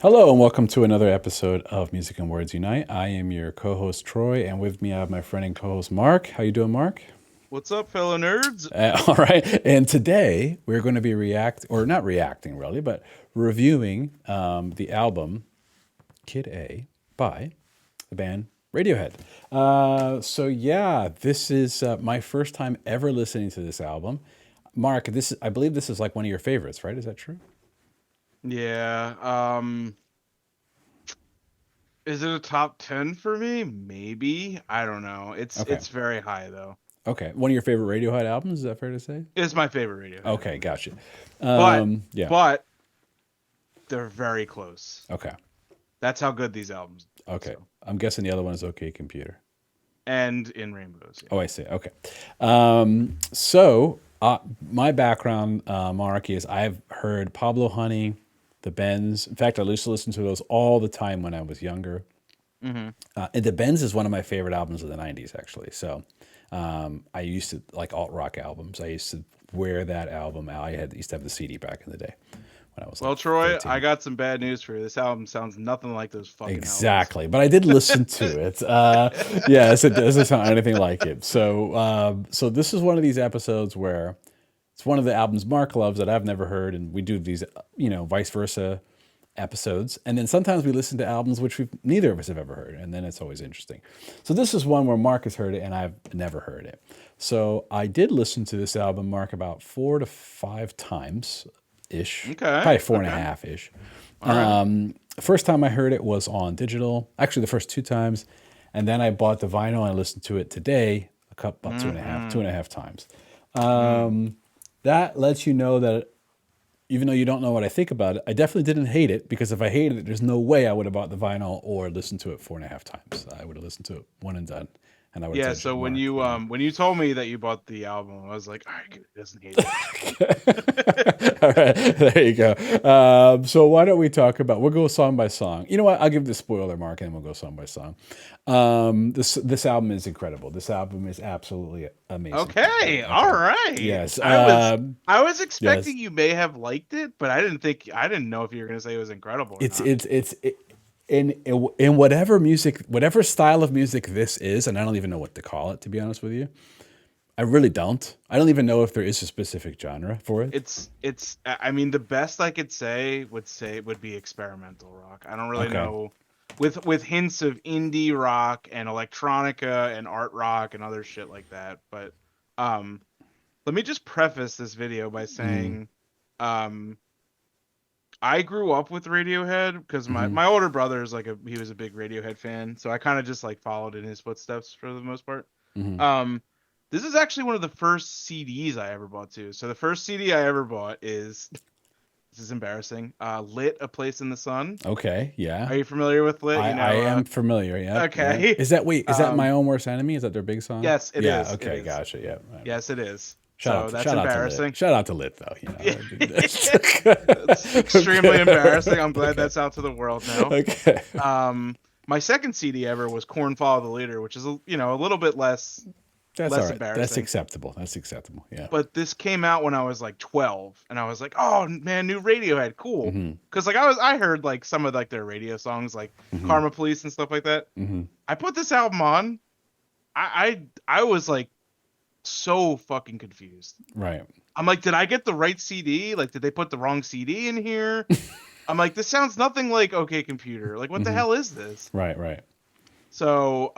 Hello and welcome to another episode of Music and Words Unite. I am your co-host Troy, and with me I have my friend and co-host Mark. How you doing, Mark? What's up, fellow nerds? All right. And today we're going to be or not reacting really, but reviewing the album Kid A by the band Radiohead. This is my first time ever listening to this album. Mark, I believe this is like one of your favorites, right? Is that true? Yeah, is it a top 10 for me? Maybe. I don't know. It's Okay. it's very high though. Okay. One of your favorite Radiohead albums, is that fair to say? It's my favorite Radiohead Okay, album. gotcha. But Yeah. but they're very close. Okay. That's how good these albums are. Okay. So, I'm guessing the other one is OK Computer. and in Rainbows, yeah. Oh, I see. Okay. My background, Mark, is I've heard Pablo Honey, The Bends. In fact, I used to listen to those all the time when I was younger. hmm And The Bends is one of my favorite albums of the 90s, actually. I used to like alt rock albums. I used to wear that album out. Used to have the CD back in the day when I was like Well, Troy, I 13. got some bad news for you. This album sounds nothing like those fucking albums. Exactly, but I did listen to it. Yes, it doesn't sound anything like it. So this is one of these episodes where it's one of the albums Mark loves that I've never heard, and we do these, vice versa episodes. And then sometimes we listen to albums which neither of us have ever heard, and then it's always interesting. So this is one where Mark has heard it, and I've never heard it. So I did listen to this album, Mark, about 4 to 5 times ish, Okay, probably four and a okay. half ish. All right. First time I heard it was on digital. Actually, the first 2 times, and then I bought the vinyl and I listened to it today a couple, about two Mm-hmm. and a half times. Mm. That lets you know that even though you don't know what I think about it, I definitely didn't hate it, because if I hated it, there's no way I would have bought the vinyl or listened to it 4.5 times. I would have listened to it one and done, and I would have Yeah, told you, so when Mark, you you know. um when you told me that you bought the album, I was like, all right, good, he doesn't hate it. All right, there you go. So why don't we talk about? We'll go song by song. You know what? I'll give the spoiler, Mark, and we'll go song by song. This album is incredible. This album is absolutely amazing. Okay, all Okay. right. Yes. I was Yes. expecting you may have liked it, but I didn't know if you were gonna say it was incredible or It's not. it's it's it, in whatever music, whatever style of music this is, and I don't even know what to call it, to be honest with you. I really don't. I don't even know if there is a specific genre for it. I mean, the best I could say would be experimental rock. I don't really Okay. know, with hints of indie rock and electronica and art rock and other shit like that. But um, let me just preface this video by Mm-hmm. saying, um, I grew up with Radiohead because my Mm-hmm. my older brother is he was a big Radiohead fan, so I kind of just like followed in his footsteps for the most part. Mm-hmm. Um, this is actually one of the first CDs I ever bought too. So the first CD I ever bought is this is embarrassing. Lit A Place in the Sun. Okay. Yeah. Are you familiar with Lit? I am familiar. Yep. Yep. Okay. Is that My Own Worst Enemy? Is that their big song? Yes, it Yeah. is. It Okay. is. Gotcha. Yep. Right. Yes, it is. Shout So out to that's shout out to Lit. embarrassing. Shout out to Lit though. You Yeah. know. That's extremely Okay. embarrassing. I'm glad Okay. that's out to the world now. Okay. Um, my second CD ever was Corn Follow the Leader, which is a little bit That's all less right. That's embarrassing. acceptable. That's acceptable. Yeah. But this came out when I was like 12, and I was like, "Oh man, new Radiohead, cool." Mm-hmm. Because I heard like some of like their radio songs, like Mm-hmm. Karma Police and stuff like that. Mm-hmm. I put this album on. I was like so fucking confused. Right. I'm like, did I get the right CD? Like, did they put the wrong CD in here? I'm like, this sounds nothing like OK Computer. Like, what the Mm-hmm. hell is this? Right. Right. So,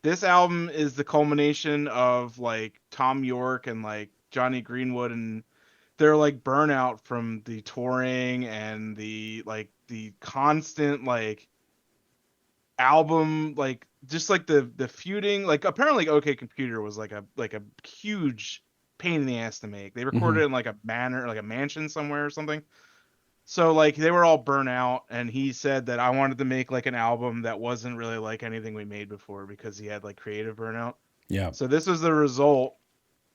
this album is the culmination of like Tom York and like Johnny Greenwood and their like burnout from the touring and the constant like album, like just like the feuding. Like apparently OK Computer was like a huge pain in the ass to make. They Mm-hmm. recorded it in like a manor, like a mansion somewhere or something. So like they were all burnt out, and he said that I wanted to make like an album that wasn't really like anything we made before because he had like creative burnout. Yeah. So this was the result,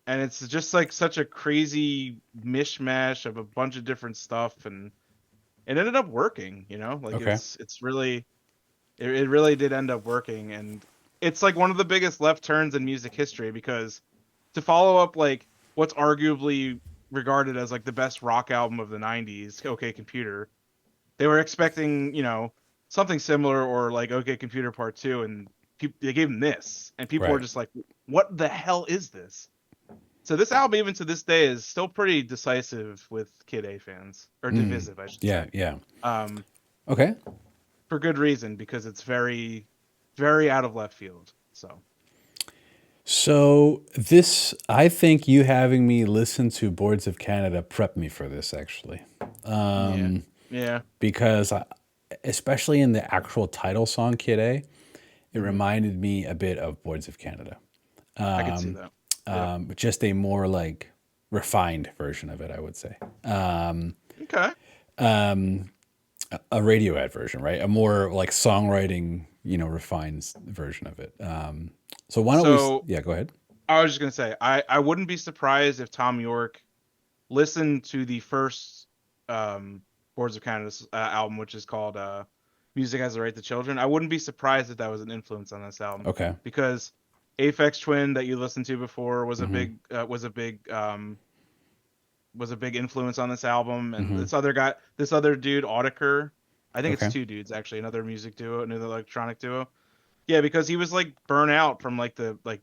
and it's just like such a crazy mishmash of a bunch of different stuff, and it ended up working. Like Okay. it really did end up working, and it's like one of the biggest left turns in music history because to follow up like what's arguably regarded as like the best rock album of the 90s, OK Computer, they were expecting, something similar or like OK Computer Part 2, and they gave them this, and people were Right. just like, "What the hell is this?" So this album, even to this day, is still pretty decisive with Kid A fans, or Mm. divisive, I should Yeah, say. yeah. Um, Okay. for good reason, because it's very, very out of left field. So So this, I think you having me listen to Boards of Canada prepped me for this actually, yeah, yeah, because especially in the actual title song "Kid A," it hmm reminded me a bit of Boards of Canada, I could see that. Yep. just a more like refined version of it, I would say. Okay. A Radiohead version, right? A more like songwriting, refined version of it. So why don't we? So Yeah, go ahead. I was just gonna say, I wouldn't be surprised if Tom York listened to the first um, Boards of Canada's album, which is called "Music Has the Right to Children." I wouldn't be surprised if that was an influence on this album, Okay. because Aphex Twin that you listened to before was a Mm-hmm. big influence on this album, and Mm-hmm. this other dude, Autiker. I think it's Okay. two dudes actually, another music duo, another electronic duo. Yeah, because he was like burnt out from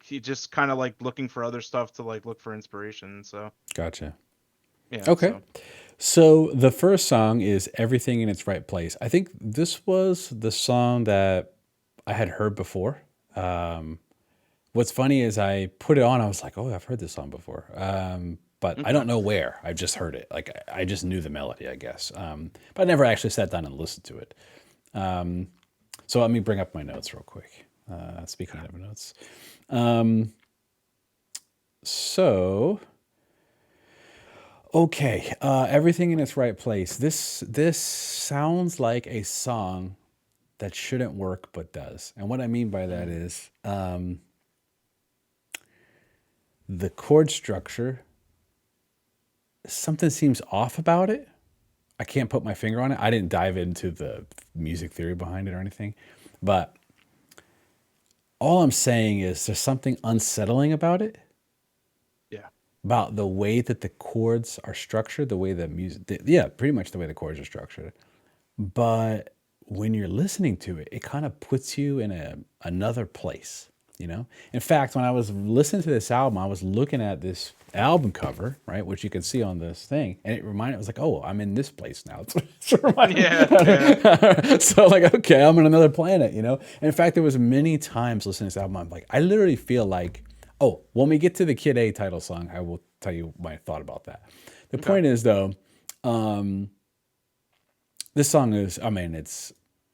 he just kind of like looking for other stuff to like look for inspiration. So Gotcha. yeah, Okay. so So the first song is "Everything in Its Right Place." I think this was the song that I had heard before. What's funny is I put it on. I was like, "Oh, I've heard this song before," but I okay. don't know where. I just heard it. Like I just knew the melody, I guess. But I never actually sat down and listened to it. So let me bring up my notes real quick. Speaking of notes, so okay, everything in its right place. This sounds like a song that shouldn't work but does. And what I mean by that Mm, is the chord structure. Something seems off about it. I can't put my finger on it. I didn't dive into the music theory behind it or anything, but all I'm saying is there's something unsettling about it, yeah. about the way that the chords are structured, the way the yeah, pretty much the way the chords are structured. But when you're listening to it, it kind of puts you in another place, you know? In fact, when I was listening to this album, I was looking at this album cover, right, which you can see on this thing, and it was like, oh, I'm in this place now. Yeah, yeah. So like, okay, I'm on another planet, you know? And in fact, there was many times listening to this album, I'm like, I literally feel like, oh, when we get to the Kid A title song, I will tell you my thought about that. The Okay. point is, though, this song is, I mean,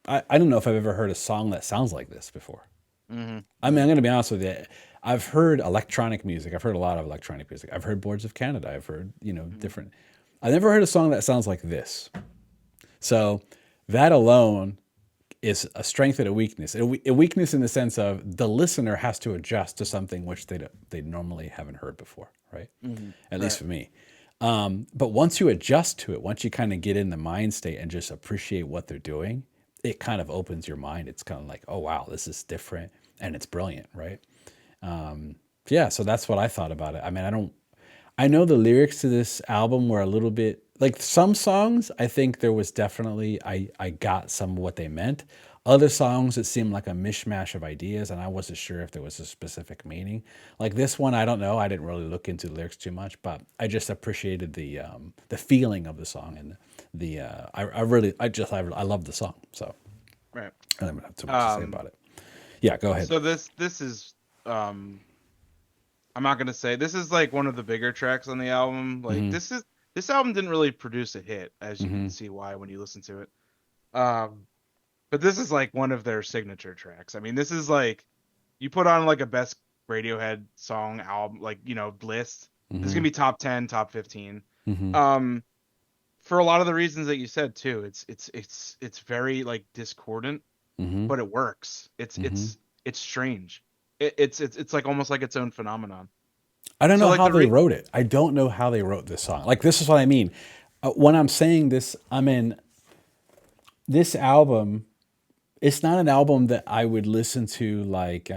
I don't know if I've ever heard a song that sounds like this before. Hmm. I mean, Yeah. I'm going to be honest with you. I've heard electronic music. I've heard a lot of electronic music. I've heard Boards of Canada. I've heard, Hmm. different. I've never heard a song that sounds like this. So that alone is a strength and a weakness. A weakness in the sense of the listener has to adjust to something which they normally haven't heard before, right? Hmm. At least Right. for me. But once you adjust to it, once you kind of get in the mind state and just appreciate what they're doing, it kind of opens your mind. It's kind of like, oh wow, this is different and it's brilliant, right? Yeah, so that's what I thought about it. I mean, I know the lyrics to this album were a little bit like some songs. I think there was definitely I got some of what they meant. Other songs it seemed like a mishmash of ideas, and I wasn't sure if there was a specific meaning. Like this one, I don't know. I didn't really look into the lyrics too much, but I just appreciated the feeling of the song and I really I love the song. So Right. I don't have too much to say Um. about it. Yeah, go ahead. So this is um. I'm not gonna say this is like one of the bigger tracks on the album. Like Mm-hmm. this album didn't really produce a hit, as you Mm-hmm. can see why when you listen to it. Um. But this is like one of their signature tracks. I mean, this is like you put on like a best Radiohead song album, like list. This is Mm-hmm. gonna be top 10, top 15. Mm-hmm. Um, for a lot of the reasons that you said too. It's very like discordant, Mm-hmm. but it works. It's Mm-hmm. it's it's strange. It's like almost like its own phenomenon. I don't So know like how the they re wrote it. I don't know how they wrote this song. Like this is what I mean. When I'm saying this, I mean this album. It's not an album that I would listen to like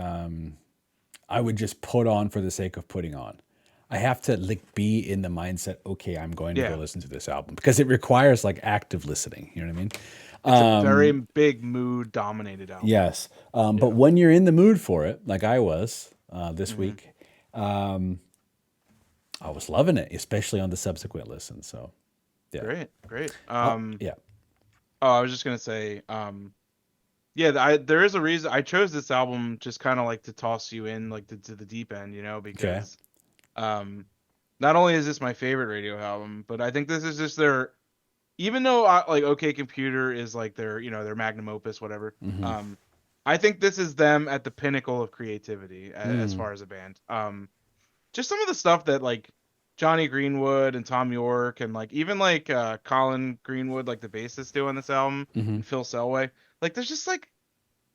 I would just put on for the sake of putting on. I have to like be in the mindset. Okay, I'm going to go Yeah, listen to this album because it requires like active listening. You know what I mean? it's a very big mood dominated album. Yes. But Yeah. when you're in the mood for it, like I was this Hmm. week, I was loving it, especially on the subsequent listen. So yeah. Great, great. Yeah. Oh, I was just gonna say, yeah, there is a reason I chose this album, just kind of like to toss you in like to the deep end, Okay. because um, not only is this my favorite radio album, but I think this is just their, even though like OK Computer is like their magnum opus, whatever. Mm-hmm. I think this is them at the pinnacle of creativity as Mm. far as a band. Just some of the stuff that like Johnny Greenwood and Tom York and like even like Colin Greenwood, like the bassist, do on this album, Mm-hmm. and Phil Selway. Like there's just like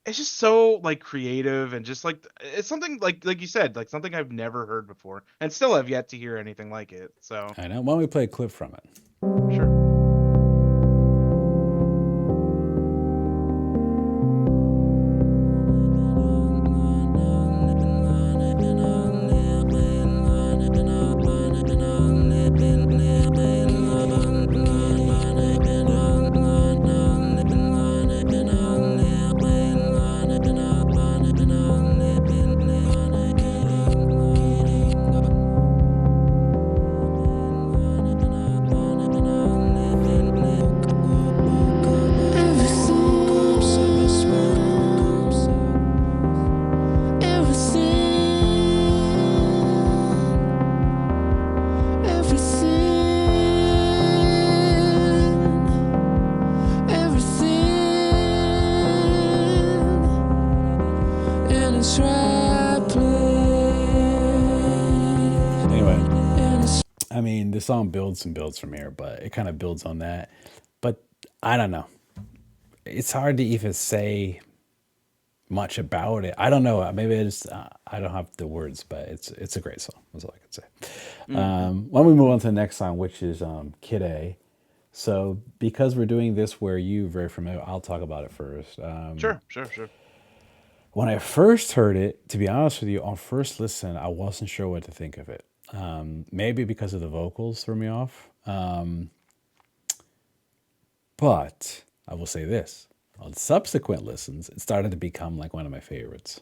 it's just so like creative and just like it's something like you said, like something I've never heard before and still have yet to hear anything like it. So I know. Why don't we play a clip from it? sure. I mean, the song builds and builds from here, but it kind of builds on that. But I don't know. It's hard to even say much about it. I don't know. Maybe I don't have the words, but it's a great song. That's all I can say. Mm-hmm. Why don't we move on to the next song, which is Kid A. So because we're doing this where you're very familiar, I'll talk about it first. Sure, sure, sure. When I first heard it, to be honest with you, on first listen, I wasn't sure what to think of it. Maybe because of the vocals threw me off. But I will say this. On subsequent listens, it started to become like one of my favorites.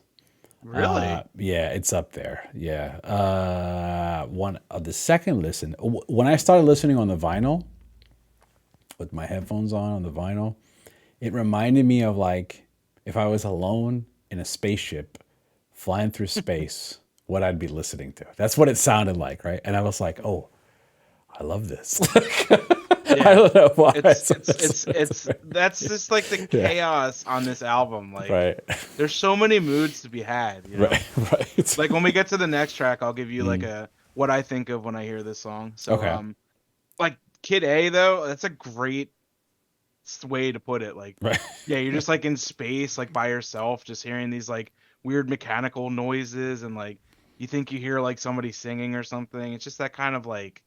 Really? Yeah, it's up there. Yeah. One of the second listen, when I started listening on the vinyl, with my headphones on the vinyl, it reminded me of like if I was alone in a spaceship flying through space, what I'd be listening to. That's what it sounded like, right? And I was like, oh, I love this. I Yeah. don't know why. It's that's just like the Yeah. chaos on this album. Like Right. there's so many moods to be had, Right. Right. Like when we get to the next track, I'll give you like Mm. a what I think of when I hear this song. So Okay. like Kid A though, that's a great way to put it. Like Right. yeah, you're just like in space, like by yourself, just hearing these like weird mechanical noises and like you think you hear like somebody singing or something. It's just that kind of like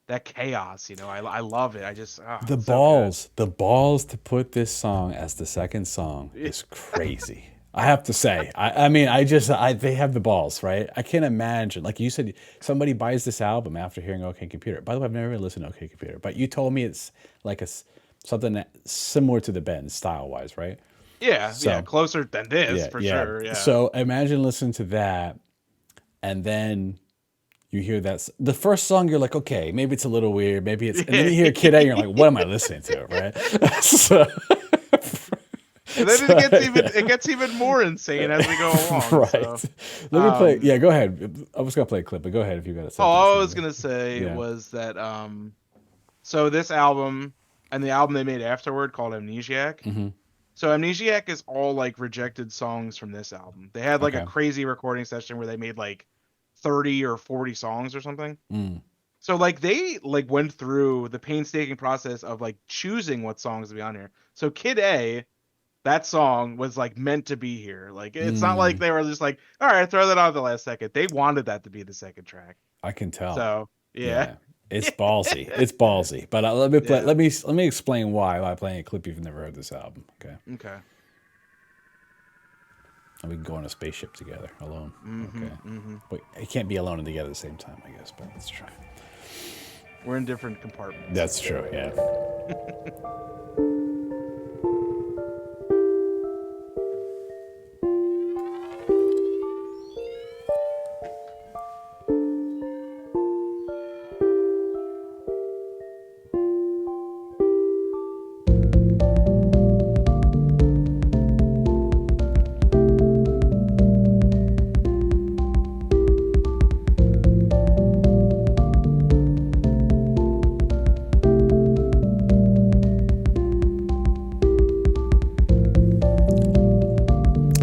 that chaos, I love it. I just The it's so good. balls to put this song as the second song Yeah. is crazy. I have to say. They have the balls, right? I can't imagine. Like you said, somebody buys this album after hearing OK Computer. By the way, I've never listened to OK Computer, but you told me it's like something similar to the band style wise, right? Yeah, yeah, So closer than this yeah, for yeah. sure. Yeah. So imagine listening to that, and then you hear the first song. You're like, okay, maybe it's a little weird. Maybe it's, and then you hear Kid A. You're like, what am I listening to, right? so, And then it gets even more insane as we go along. So, right. Let me play. um, Yeah, go ahead. I was gonna play a clip, but go ahead if you got something to all I say. was gonna say Yeah. was that so this album and the album they made afterward called Amnesiac. Hmm. So Amnesiac is all like rejected songs from this album. They had like a Okay. crazy recording session where they made like 30 or 40 songs or something. Mm. So like they like went through the painstaking process of like choosing what songs to be on here. So Kid A, that song was like meant to be here. Like it's not like Mm. they were just like, all right, throw that on at the last second. They wanted that to be the second track. I can tell. So yeah, Yeah. It's ballsy. It's ballsy. But let me play. yeah, Let me explain why by playing a clip you've never heard this album. Okay. okay. And we can go on a spaceship together, alone. Mm-hmm. Okay. Mm-hmm. Wait, it can't be alone and together at the same time, I guess, but let's try. We're in different compartments. That's true, yeah.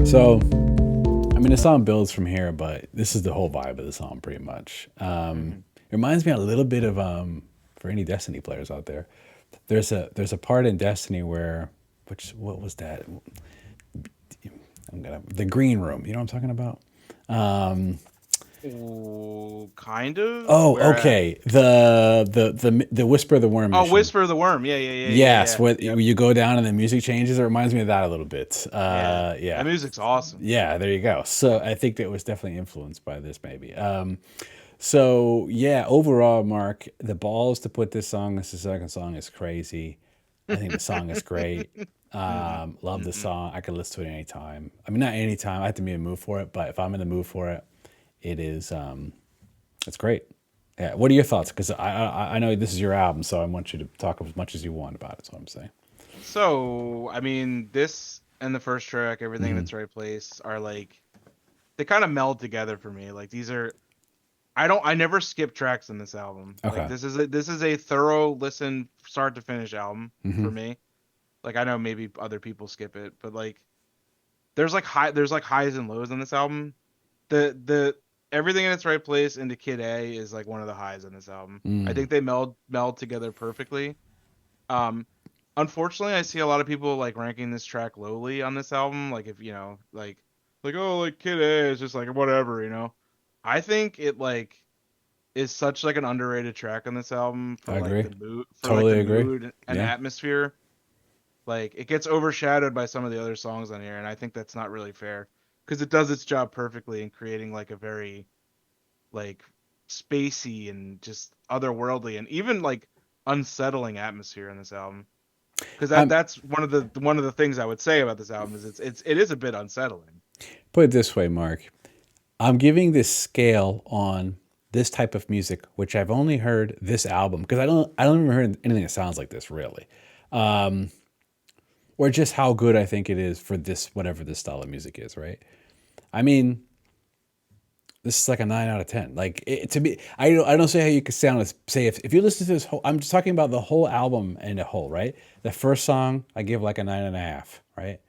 So, I mean, the song builds from here, but this is the whole vibe of the song, pretty much. Mm-hmm. It reminds me a little bit of, for any Destiny players out there, there's a part in Destiny where, what was that? The green room. You know what I'm talking about? Ooh, kind of. Oh, Where at? okay. The Whisper of the Worm Oh, mission. Whisper of the Worm. Yeah, yeah, yeah, yeah, Yes, yeah. when Yep. you go down and the music changes, it reminds me of that a little bit. Yeah. Yeah, That music's awesome. yeah. There you go. So I think that was definitely influenced by this, maybe. So yeah, overall, Mark, the balls to put this song as the second song is crazy. I think the song is great. Mm-mm. Love the Mm-mm. song. I could listen to it anytime. I mean, not anytime. I have to be in the mood for it, but if I'm in the mood for it, it is. It's great. Yeah. What are your thoughts? Because I know this is your album, so I want you to talk as much as you want about it. That's what I'm saying. So, I mean, this and the first track, everything in Hmm. its right place, are like they kind of meld together for me. Like these are I never skip tracks in this album. Like Okay. this is a thorough listen start to finish album Hmm. for me. Like I know maybe other people skip it, but like there's like highs and lows on this album. The everything in its right place into Kid A is like one of the highs on this album. I Mm. think they meld together perfectly. Um Unfortunately, I see a lot of people like ranking this track lowly on this album, like if you know, like oh like Kid A is just like whatever, you know. I think it like is such like an underrated track on this album I for like agree. the Totally agree. mood and Yeah. atmosphere. Like it gets overshadowed by some of the other songs on here, and I think that's not really fair because it does its job perfectly in creating like a very like spacey and just otherworldly and even like unsettling atmosphere in this album. Because I'm that's one of the things I would say about this album is it is a bit unsettling. Put it this way, Mark. I'm giving this scale on this type of music, which I've only heard this album because I don't even heard anything that sounds like this really, or just how good I think it is for this whatever this style of music is. Right? I mean, this is like a 9 out of 10. Like to me, I don't say how you could sound. Say if you listen to this whole, I'm just talking about the whole album in a whole. Right? The first song I give like a 9.5. Right?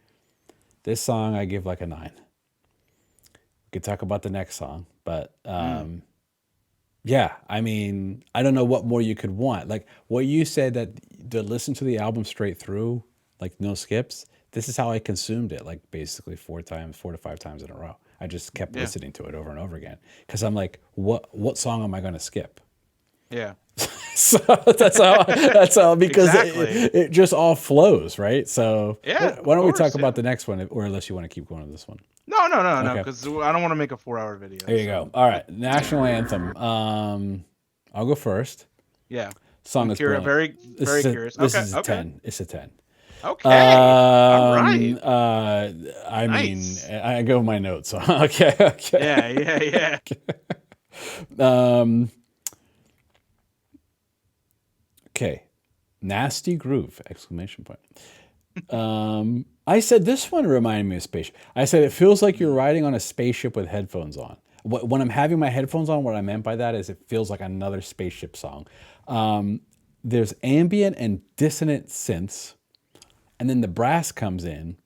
This song I give like a 9. We could talk about the next song, but Mm, yeah, I mean, I don't know what more you could want. Like what you said that to listen to the album straight through, like no skips. This is how I consumed it, like basically 4 to 5 times in a row. I just kept yeah, listening to it over and over again because I'm like, what song am I going to skip? yeah, So that's how because exactly. it just all flows, right? So Yeah, why of don't we talk course. about Yeah. the next one, or unless you want to keep going to this one? No, no, no, no, Okay. because I don't want to make a 4 hour video. There you go. So All right, national anthem. I'll go first. yeah, Song I'm is curious. brilliant. Very, This very is a curious. this Okay, is a okay, 10. It's a 10. okay. All right. I mean, Nice. I go with my notes. So, okay, okay. Yeah, yeah, yeah. Um, okay. Nasty groove! Exclamation point. I said this one reminded me of spaceship. I said it feels like you're Mm, riding on a spaceship with headphones on. When I'm having my headphones on, what I meant by that is it feels like another spaceship song. There's ambient and dissonant synths, and then the brass comes in,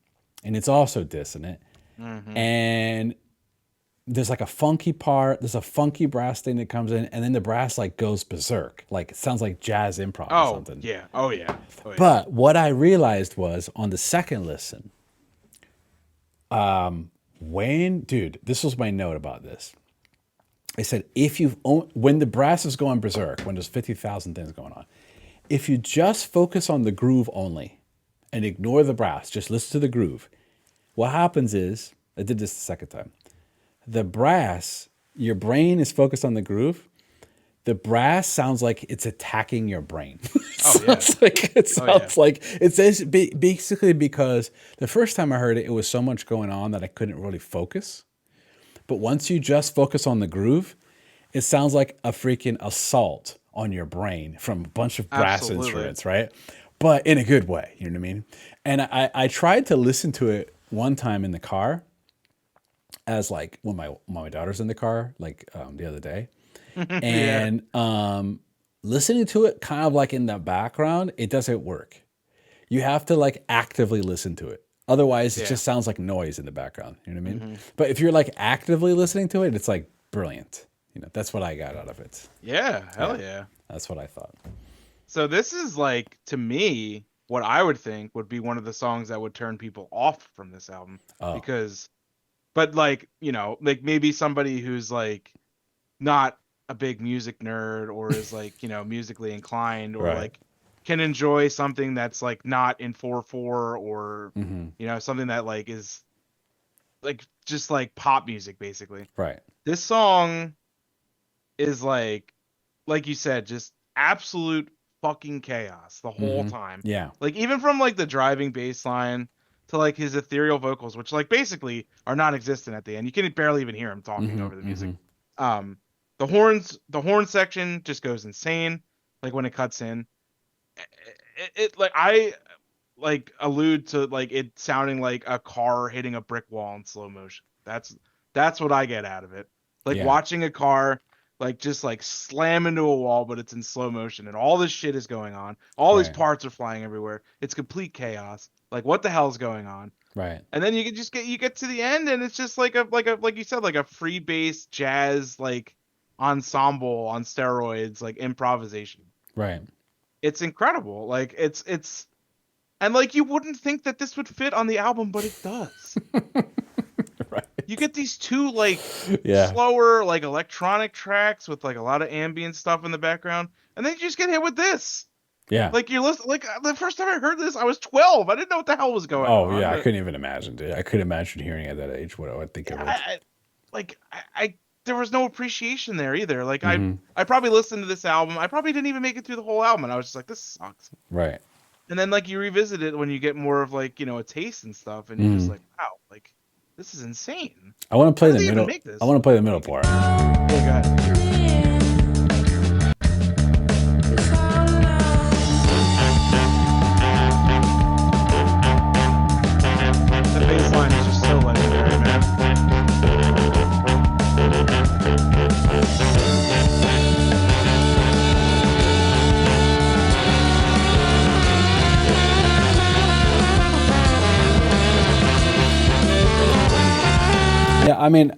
and it's also dissonant. mm-hmm. And there's like a funky part. There's a funky brass thing that comes in, and then the brass like goes berserk. Like it sounds like jazz improv or Oh something. yeah. Oh yeah. Oh yeah. But what I realized was on the second listen, dude, this was my note about this. I said, when the brass is going berserk, when there's 50,000 things going on, if you just focus on the groove only and ignore the brass, just listen to the groove, what happens is I did this the second time. The brass, your brain is focused on the groove. The brass sounds like it's attacking your brain. Oh yeah. It Oh yeah. sounds like it's basically because the first time I heard it, it was so much going on that I couldn't really focus. But once you just focus on the groove, it sounds like a freaking assault on your brain from a bunch of brass Absolutely. instruments, right? But in a good way, you know what I mean? And I tried to listen to it one time in the car, as like when my daughter's in the car, like the other day, Yeah. and listening to it kind of like in the background, it doesn't work. You have to like actively listen to it. Otherwise, it Yeah. just sounds like noise in the background. You know what I mean? Hmm. But if you're like actively listening to it, it's like brilliant. You know, that's what I got out of it. Yeah. Yeah, Hell yeah. that's what I thought. So this is like, to me, what I would think would be one of the songs that would turn people off from this album, Oh, because, but like, like maybe somebody who's like not a big music nerd, or is like, musically inclined, or right. like can enjoy something that's like not in 4/4, or Hmm. something that like is like just like pop music basically. Right. This song is like you said, just absolute fucking chaos the whole Hmm. time. Yeah. Like even from like the driving bass line to like his ethereal vocals, which like basically are non-existent at the end. You can barely even hear him talking Hmm. over the music. Hmm. Um, the horn section just goes insane. Like when it cuts in, it like I like allude to like it sounding like a car hitting a brick wall in slow motion. That's what I get out of it. Like Yeah. watching a car like just like slam into a wall, but it's in slow motion, and all this shit is going on. All these Right. parts are flying everywhere. It's complete chaos. Like what the hell's going on? Right. And then you get to the end, and it's just like you said, like a free bass jazz like ensemble on steroids, like improvisation. Right. It's incredible. Like it's and like you wouldn't think that this would fit on the album, but it does. Right. You get these two like Yeah. slower like electronic tracks with like a lot of ambient stuff in the background, and then you just get hit with this. Yeah. Like you're listening. Like the first time I heard this, I was 12. I didn't know what the hell was going Oh on. yeah. I But couldn't even imagine it. I couldn't imagine hearing at that age what I would think of it. I there was no appreciation there either. Like Hmm. I probably listened to this album. I probably didn't even make it through the whole album, and I was just like, this sucks. Right. And then like you revisit it when you get more of like a taste and stuff, and you're just Hmm. like, wow, like this is insane. I want to How play did the they even middle. make this? I want to play the middle part. Yeah, go ahead. The bass line is just so legendary, man. Yeah, I mean,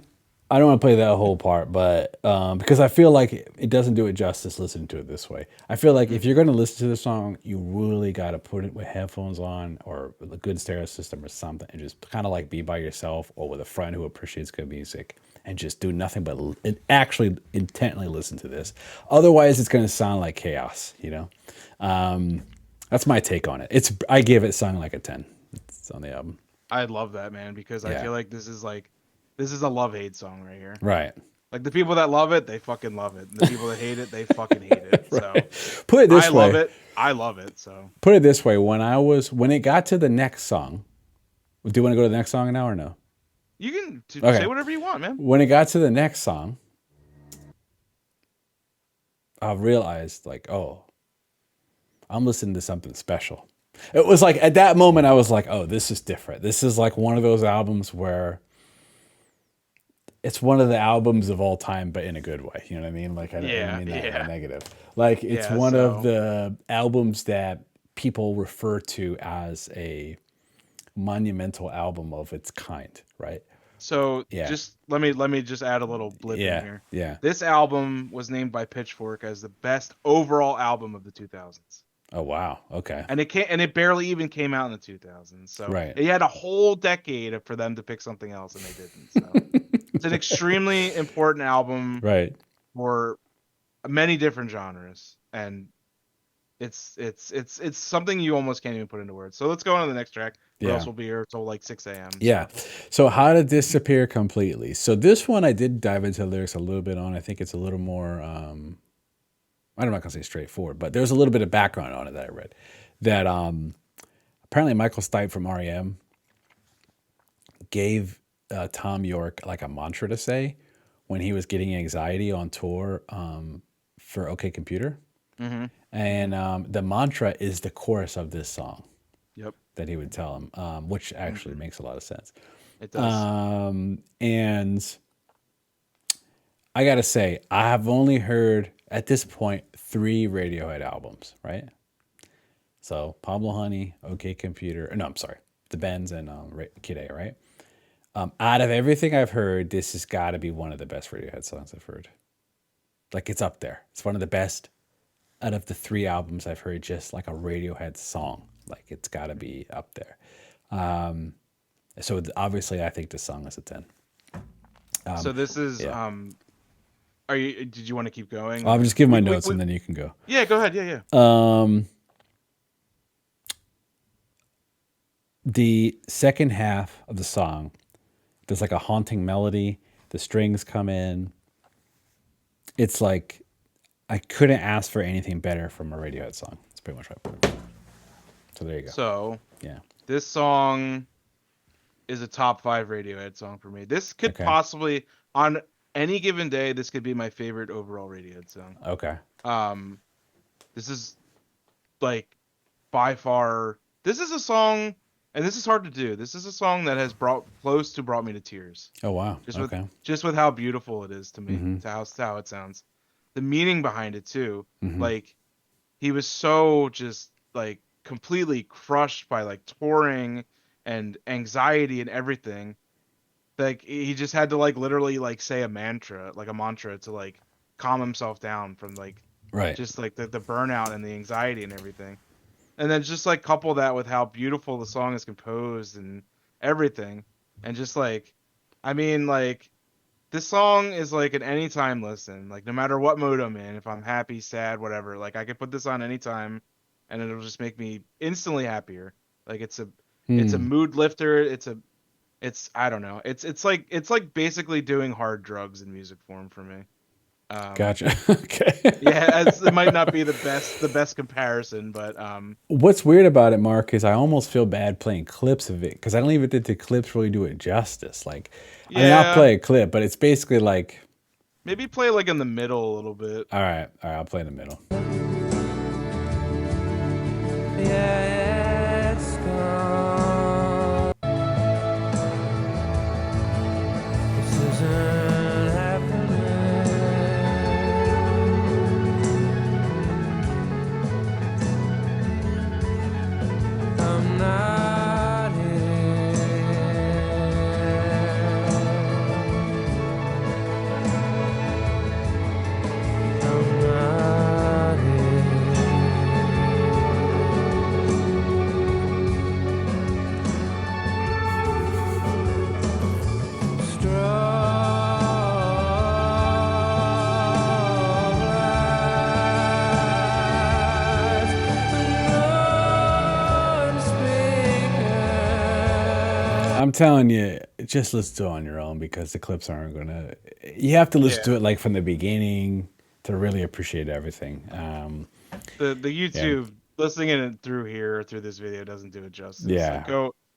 I don't want to play that whole part, but because I feel like it doesn't do it justice listening to it this way. I feel like if you're going to listen to the song, you really got to put it with headphones on or with a good stereo system or something, and just kind of like be by yourself or with a friend who appreciates good music, and just do nothing but actually intently listen to this. Otherwise, it's going to sound like chaos. That's my take on it. I give it sung like a 10. It's on the album. I love that, man, because I Yeah. feel like this is a love-hate song right here. Right. Like the people that love it, they fucking love it. And the people that hate it, they fucking hate it. So Put it this I way. love it. I love it. So Put it this way, when it got to the next song, do you want to go to the next song now or no? you can Okay. say whatever you want, man. When it got to the next song, I realized like, oh, I'm listening to something special. It was like at that moment I was like, oh, this is different. This is like one of those albums where it's one of the albums of all time, but in a good way. You know what I mean? Like I don't mean that in a negative. Like it's Yeah, one of so- the albums that people refer to as a monumental album of its kind, right? So Yeah. just let me just add a little blip in Yeah, here. yeah. This album was named by Pitchfork as the best overall album of the 2000s. Oh wow. Okay. And it barely even came out in the 2000s. So Right. it had a whole decade for them to pick something else, and they didn't. So it's an extremely important album Right. for many different genres, and it's something you almost can't even put into words. So let's go on to the next track, or else Yeah. we'll be here till like 6 a.m. Yeah. So So how to disappear completely. So this one I did dive into the lyrics a little bit on. I think it's a little more I'm not gonna say straightforward, but there's a little bit of background on it that I read. That apparently Michael Stipe from REM gave Tom York like a mantra to say when he was getting anxiety on tour for OK Computer. hmm And the mantra is the chorus of this song yep, that he would tell him, which actually hmm makes a lot of sense. it does. And I gotta say, I have only heard at this point 3 Radiohead albums, right? So Pablo Honey, OK Computer. No, I'm sorry, The Bends and Kid A, right? Out of everything I've heard, this has got to be one of the best Radiohead songs I've heard. Like it's up there. It's one of the best out of the 3 albums I've heard. Just like a Radiohead song, like it's got to be up there. So obviously, I think this song is a 10. So this is Yeah, are you? Did you want to keep going, I'll or just give my notes and then you can go. yeah, go ahead. Yeah, yeah. The second half of the song, there's like a haunting melody. The strings come in. It's like I couldn't ask for anything better from a Radiohead song. That's pretty much what I put it. So there you go. So Yeah. this song is a top 5 Radiohead song for me. This could Okay. possibly, on any given day, this could be my favorite overall Radiohead song. Okay. Um, this is like by far. This is a song, and this is hard to do. This is a song that has brought me to tears. Oh wow. Just with Okay. just with how beautiful it is to me, Mm-hmm. to how it sounds, the meaning behind it too. Mm-hmm. Like he was so just like completely crushed by like touring and anxiety and everything. Like he just had to like literally like say a mantra to like calm himself down from like Right. just like the burnout and the anxiety and everything. And then just like couple that with how beautiful the song is composed and everything. And just like I mean like this song is like an anytime listen. Like no matter what mood I'm in, if I'm happy, sad, whatever, like I could put this on anytime and it'll just make me instantly happier. Like it's a Hmm. mood lifter. It's I don't know. It's like basically doing hard drugs in music form for me. Um Gotcha. Okay. yeah, it might not be the best comparison, but What's weird about it, Mark, is I almost feel bad playing clips of it because I don't even think the clips really do it justice. Like, I mean, I'll yeah, play a clip, but it's basically like, maybe play like in the middle a little bit. all right, I'll play in the middle. Yeah, it's gone. This isn't happening. I'm not here. I'm not here. Strong lies, unspeakable. I'm telling you, just listen to it on your own because the clips aren't gonna. You have to listen to Yeah. it like from the beginning to really appreciate everything. The Yeah, YouTube listening it through here through this video doesn't do it justice. Like yeah,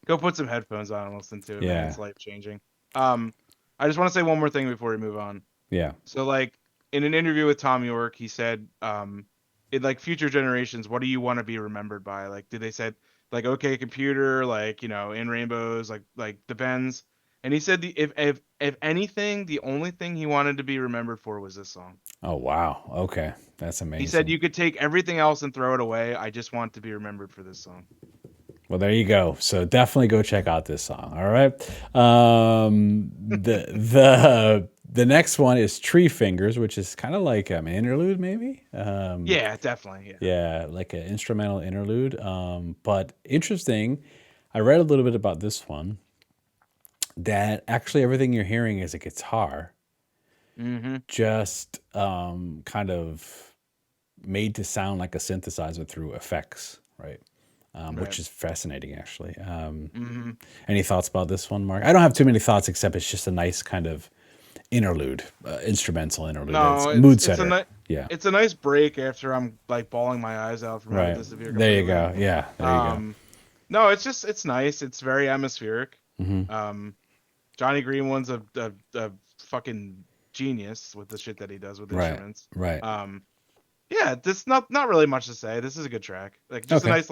go put some headphones on and listen to it, man. yeah, It's life changing. Um, I just want to say one more thing before we move on. yeah. So like in an interview with Tom York, he said, in like future generations, what do you want to be remembered by? Like, did they said like OK Computer, like In Rainbows, like the Bends, and he said if anything, the only thing he wanted to be remembered for was this song. Oh wow. Okay, that's He said amazing. you could take everything else and throw it away. I just want to be remembered for this song. Well, there you go. So definitely go check out this song. All right. The next one is Tree Fingers, which is kind of like an interlude, maybe. Yeah, definitely. Yeah. Yeah, like an instrumental interlude. But interesting. I read a little bit about this one. That actually everything you're hearing is a guitar, Mm-hmm. just kind of made to sound like a synthesizer through effects, right? Which is fascinating, actually. Any thoughts about this one, Mark? I don't have too many thoughts, except it's just a nice kind of interlude, instrumental interlude. It's No, a mood it's a setter. Yeah. it's a nice break after I'm like bawling my eyes out from having Right. to disappear There you completely. go. Yeah. There you go. No, it's nice. It's very atmospheric. Mm-hmm. Johnny Greenwood's a fucking genius with the shit that he does with Right. instruments. Right. Yeah, this not really much to say. This is a good track. Like just a Okay. nice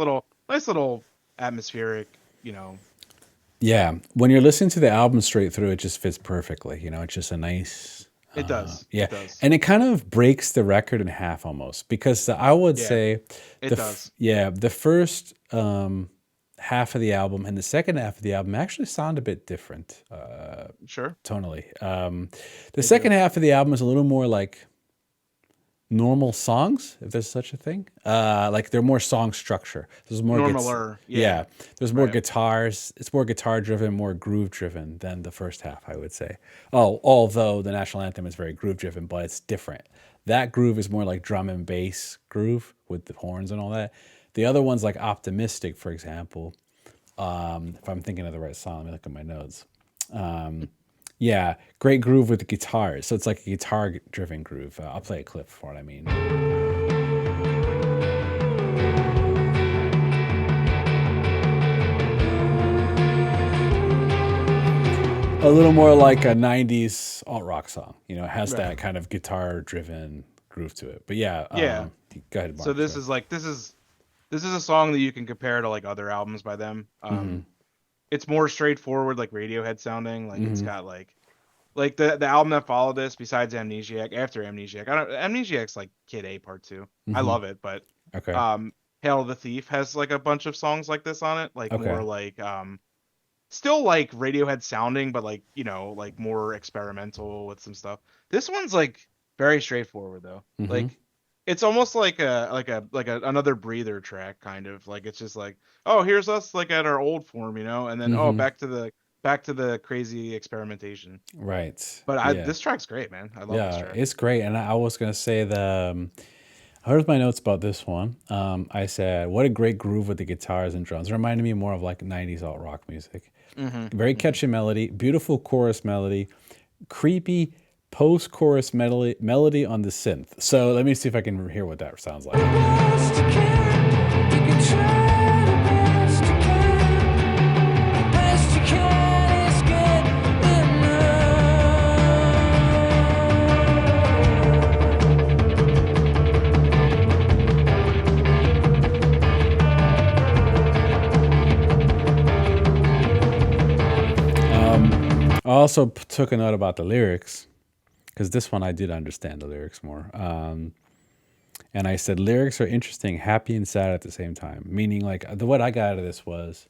little atmospheric, you know. Yeah. When you're listening to the album straight through, it just fits perfectly. You know, it's just a nice. It does. Yeah. It does. And it kind of breaks the record in half almost, because I would Yeah, say it does. the first half of the album and the second half of the album actually sound a bit different Sure. tonally. The second half of the album is a little more like normal songs, if there's such a thing. Like they're more song structure. There's more Normaler. yeah. There's more Right. guitars. It's more guitar driven, more groove driven than the first half, I would say. Oh, although the national anthem is very groove driven, but it's different. That groove is more like drum and bass groove with the horns and all that. The other one's like optimistic, for example. If I'm thinking of the right song, let me look at my notes. Yeah, great groove with the guitars. So it's like a guitar-driven groove. I'll play a clip for what I mean. A little more like a '90s alt rock song. You know, it has that kind of guitar-driven groove to it. But yeah, Yeah. Go ahead, Mark. So this is like this is a song that you can compare to like other albums by them. It's more straightforward, like Radiohead sounding. Like it's got like the album that followed this, besides Amnesiac, after Amnesiac. Amnesiac's like Kid A Part 2. I love it, but Okay. Hail to the Thief has like a bunch of songs like this on it, like Okay. more like still like Radiohead sounding, but like, you know, like more experimental with some stuff. This one's like very straightforward though. Like it's almost like another breather track, kind of like it's just like, oh, here's us like at our old form, you know, and then oh, back to the crazy experimentation. Right. But this track's great, man. I love this Yeah, track. it's great. And I was gonna say here's my notes about this one. I said, what a great groove with the guitars and drums. It reminded me more of like '90s alt rock music. Very catchy melody, beautiful chorus melody, creepy post-chorus melody on the synth. So let me see if I can hear what that sounds like. Best you can, you can try the best you can. Best you can is good I also took a note about the lyrics, because this one I did understand the lyrics more. And I said lyrics are interesting, happy and sad at the same time. Meaning, like what I got out of this was,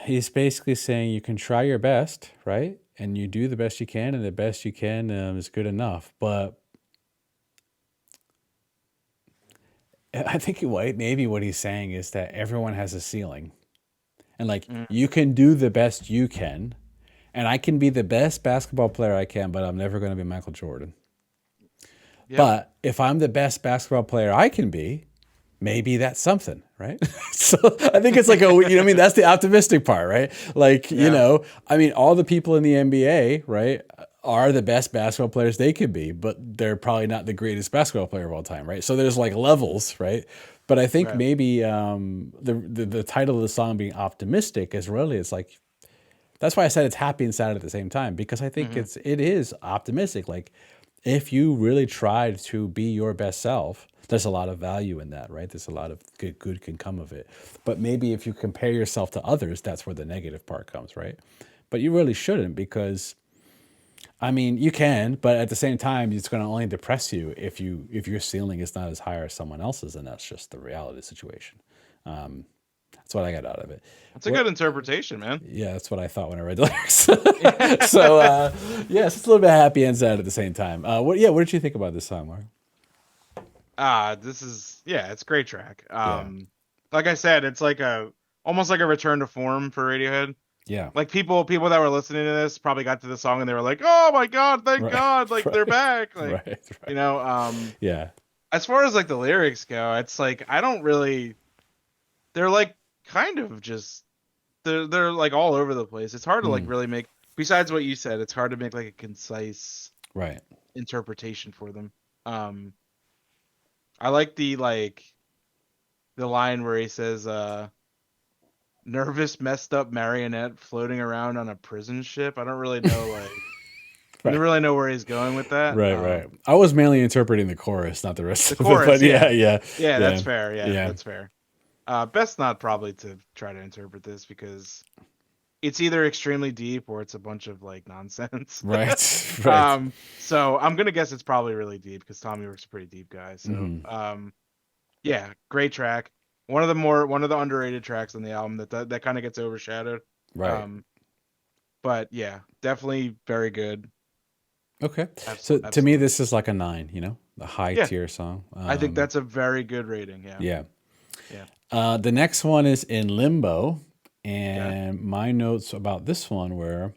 he's basically saying you can try your best, right? And you do the best you can, and the best you can is good enough. But I think maybe what he's saying is that everyone has a ceiling. And like you can do the best you can, and I can be the best basketball player I can, but I'm never going to be Michael Jordan. Yep. But if I'm the best basketball player I can be, maybe that's something, right? So I think it's like you know what I mean? That's the optimistic part, right? Like, you know, I mean, all the people in the NBA, right, are the best basketball players they could be, but they're probably not the greatest basketball player of all time, right? So there's like levels, right? But I think maybe the title of the song being optimistic is really, it's like, that's why I said it's happy and sad at the same time, because I think it is optimistic. Like, if you really tried to be your best self, there's a lot of value in that, right? There's a lot of good can come of it. But maybe if you compare yourself to others, that's where the negative part comes, right? But you really shouldn't, because I mean, you can, but at the same time, it's going to only depress you if your ceiling is not as high as someone else's, and that's just the reality of the situation. That's what I got out of it. It's a good interpretation, man. Yeah, that's what I thought when I read the lyrics. So, yes, it's a little bit happy and sad at the same time. What did you think about this song, Mark? This is it's a great track. Like I said, it's like almost like a return to form for Radiohead. Yeah. Like people that were listening to this probably got to the song and they were like, "Oh my god, thank Right. God, like they're Right. back!" Like Right. you Right. know, Yeah. as far as like the lyrics go, it's like I don't really. They're like kind of just they're like all over the place. It's hard to like Mm. really make. Besides what you said, it's hard to make like a concise Right. interpretation for them. Um, I like the line where he says, "Nervous, messed up marionette floating around on a prison ship." I don't really know I don't Right. really know where he's going with that. Right. Right. I was mainly interpreting the chorus, not the rest The of it. chorus, But yeah. yeah. Yeah, Yeah. that's fair. Yeah, Yeah. that's fair. Best not probably to try to interpret this because it's either extremely deep or it's a bunch of like nonsense. Right. Right. So I'm gonna guess it's probably really deep because Tommy York's a pretty deep guy. So, Mhm. yeah, great track. One of the underrated tracks on the album that kind of gets overshadowed. Right. But yeah, definitely very good. Okay. So to me, Absolutely. this is like a 9. You know, a high Yeah. tier song. I think that's a very good rating. Yeah. Yeah. Yeah. The next one is in Limbo, and my notes about this one were,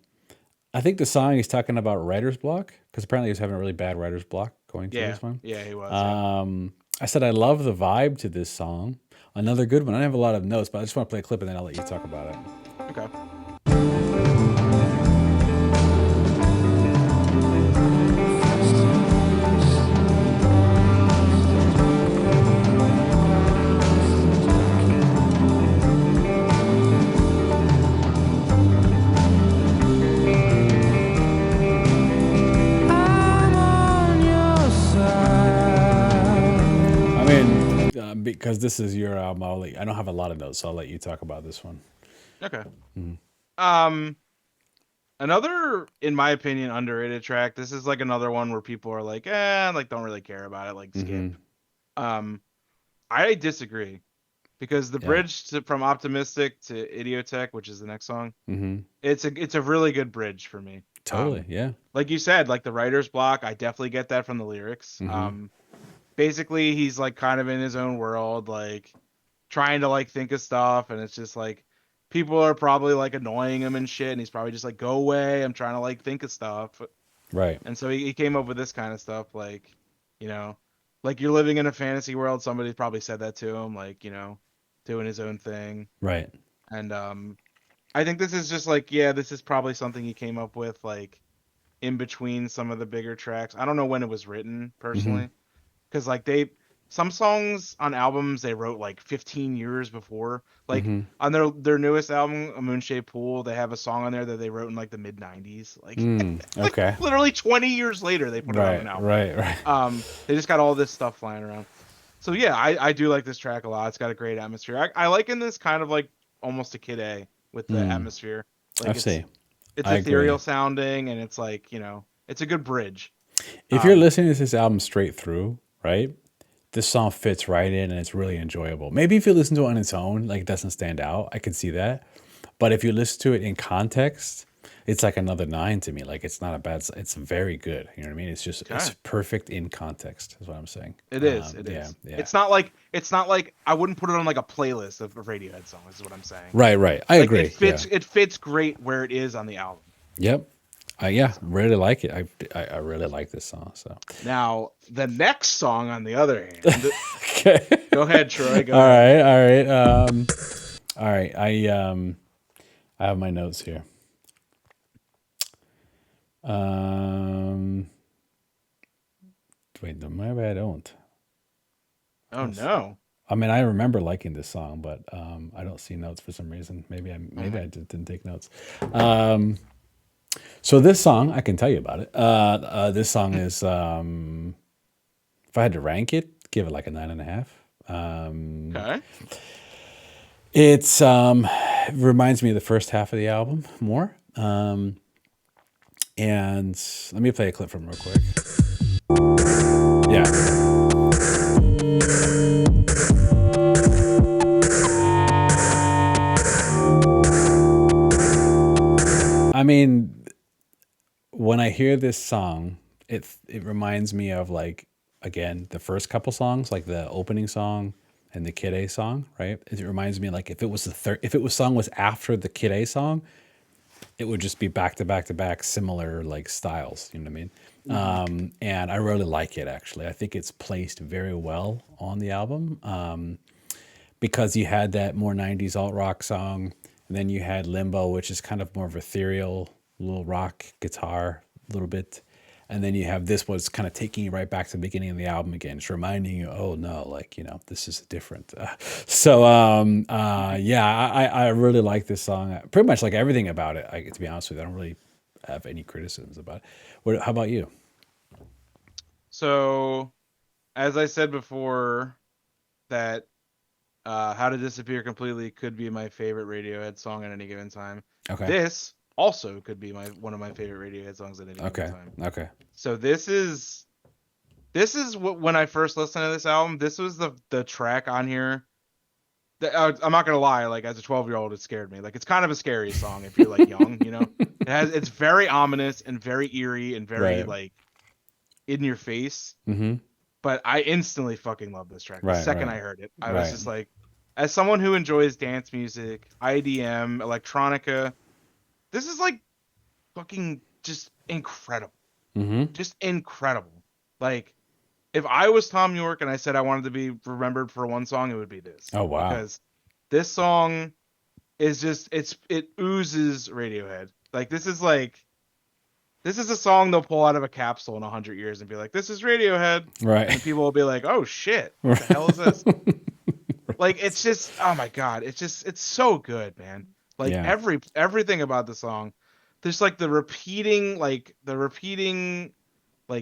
I think the song he's talking about writer's block because apparently he's having a really bad writer's block going through Yeah. this one. Yeah, he was. Yeah. I said I love the vibe to this song. Another good one. I don't have a lot of notes, but I just want to play a clip and then I'll let you talk about it. Okay. I'm on your side. I mean, because this is your album, I don't have a lot of notes, so I'll let you talk about this one. Okay. Mhm. Another, in my opinion, underrated track. This is like another one where people are like, like don't really care about it, like skip. Mhm. I disagree because the Yeah. bridge from Optimistic to Idioteque, which is the next song, Mhm. it's a really good bridge for me. Totally. Yeah. Like you said, like the writer's block, I definitely get that from the lyrics. Mhm. Basically he's like kind of in his own world, like trying to like think of stuff, and it's just like people are probably like annoying him and shit, and he's probably just like, go away, I'm trying to like think of stuff. Right. And so he came up with this kind of stuff, like, you know, like you're living in a fantasy world. Somebody probably said that to him, like, you know, doing his own thing. Right. And I think this is just like, yeah, this is probably something he came up with like in between some of the bigger tracks. I don't know when it was written personally, because like some songs on albums they wrote like 15 years before. Like Mhm. on their newest album, A Moonshaped Pool, they have a song on there that they wrote in like the mid 90s. Like, like Okay. literally 20 years later they put it on Right. an album. Right. They just got all this stuff flying around. So yeah, I do like this track a lot. It's got a great atmosphere. I liken this kind of like almost a Kid A with the atmosphere. Like I see. it's I ethereal agree. sounding, and it's like, you know, it's a good bridge. If you're listening to this album straight through, right, this song fits right in and it's really enjoyable. Maybe if you listen to it on its own, like it doesn't stand out. I can see that. But if you listen to it in context, it's like another 9 to me. Like it's not a bad. It's very good. You know what I mean? It's just it's Okay. perfect in context. Is what I'm saying. It is. It Yeah. is. Yeah. It's not like I wouldn't put it on like a playlist of Radiohead songs. Is what I'm saying. Right. Right. I Like agree. it fits great where it is on the album. Yeah. Yep. Yeah. Really like it. I really like this song. So. Now the next song, on the other hand, Okay. go ahead, Troy. Go All ahead. right. All right. All right. I have my notes here. Wait, no, maybe I don't. Oh no. I mean, I remember liking this song, but I don't see notes for some reason. Maybe I just didn't take notes. So this song, I can tell you about it. This song is, if I had to rank it, give it like a 9.5. Okay. It's it reminds me of the first half of the album more. And let me play a clip from it real quick. Yeah. I mean, when I hear this song, it reminds me of like, again, the first couple songs, like the opening song and the Kid A song, right? It reminds me like if it was song was after the Kid A song, it would just be back to back to back similar like styles. You know what I mean? And I really like it actually. I think it's placed very well on the album because you had that more '90s alt rock song, and then you had Limbo, which is kind of more of ethereal, little rock guitar, a little bit. And then you have this was kind of taking you right back to the beginning of the album again, just reminding you, oh no, like, you know, this is different. I really like this song. Pretty much like everything about it. To be honest with you, I don't really have any criticisms about it. How about you? So, as I said before, that "How to Disappear Completely" could be my favorite Radiohead song at any given time. Okay. This also could be one of my favorite Radiohead songs at any given time. Okay. So this is what, when I first listened to this album, this was the track on here. I'm not gonna lie, like as a 12-year-old, it scared me. Like it's kind of a scary song if you're like young, you know. It's very ominous and very eerie and very like in your face. Mm-hmm. But I instantly fucking love this track. The second I heard it, I was just like, as someone who enjoys dance music, IDM, electronica, this is like fucking just incredible. Mm-hmm. Just incredible. Like, if I was Tom York and I said I wanted to be remembered for one song, it would be this. Oh wow! Because this song is just it oozes Radiohead. Like this is a song they'll pull out of a capsule in 100 years and be like, "This is Radiohead," right? And people will be like, "Oh shit, what the hell is this?" Like it's just, oh my god, it's so good, man. Like everything about the song. There's like the repeating like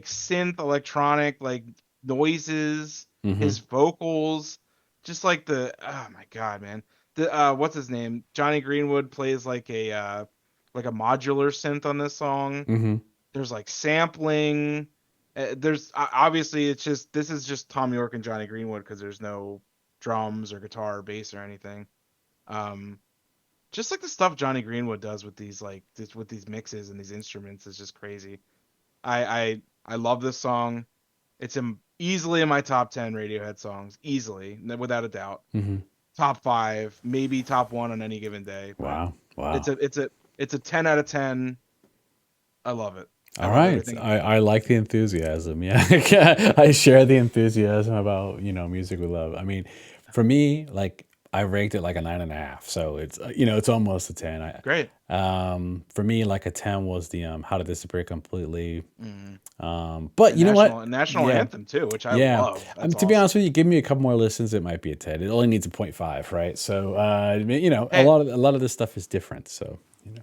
synth electronic like noises, his vocals, just like oh my god, man. The what's his name? Johnny Greenwood plays like a modular synth on this song. Mm-hmm. There's like sampling. There's obviously this is just Tom York and Johnny Greenwood because there's no drums or guitar or bass or anything. Just like the stuff Johnny Greenwood does with these with these mixes and these instruments is just crazy. I love this song. It's easily in my top 10 Radiohead songs, easily, without a doubt. Mm-hmm. Top 5, maybe top 1 on any given day. Wow. It's a 10 out of 10. I love it. All right. I like the enthusiasm. Yeah. I share the enthusiasm about, music we love. I mean, for me, like I ranked it like a 9.5. So it's, it's almost a 10. Great. For me, like a 10 was the, How to Disappear Completely. But you know what? National anthem too, which I love. To be honest with you, give me a couple more listens. It might be a 10. It only needs a 0.5, right? So, a lot of this stuff is different. So,